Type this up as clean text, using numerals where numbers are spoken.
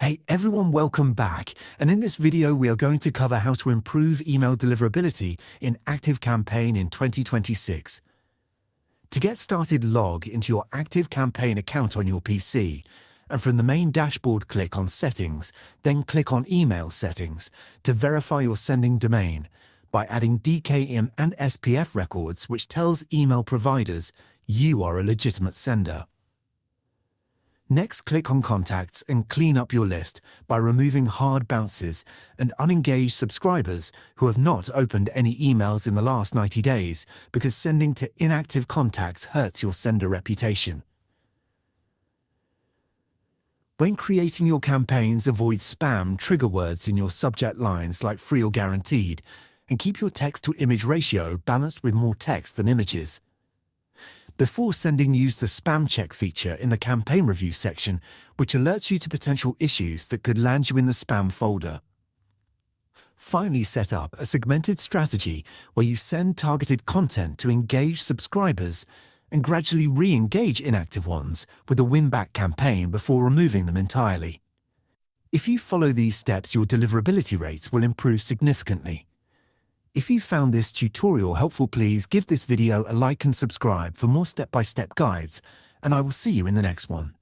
Hey everyone, welcome back. And in this video, we are going to cover how to improve email deliverability in ActiveCampaign in 2026. To get started, log into your ActiveCampaign account on your PC. And from the main dashboard, click on Settings, then click on Email Settings to verify your sending domain by adding DKIM and SPF records, which tells email providers you are a legitimate sender. Next, click on Contacts and clean up your list by removing hard bounces and unengaged subscribers who have not opened any emails in the last 90 days, because sending to inactive contacts hurts your sender reputation. When creating your campaigns, avoid spam trigger words in your subject lines like free or guaranteed, and keep your text-to-image ratio balanced with more text than images. Before sending, use the spam check feature in the campaign review section, which alerts you to potential issues that could land you in the spam folder. Finally, set up a segmented strategy where you send targeted content to engage subscribers and gradually re-engage inactive ones with a win-back campaign before removing them entirely. If you follow these steps, your deliverability rates will improve significantly. If you found this tutorial helpful, please give this video a like and subscribe for more step-by-step guides, and I will see you in the next one.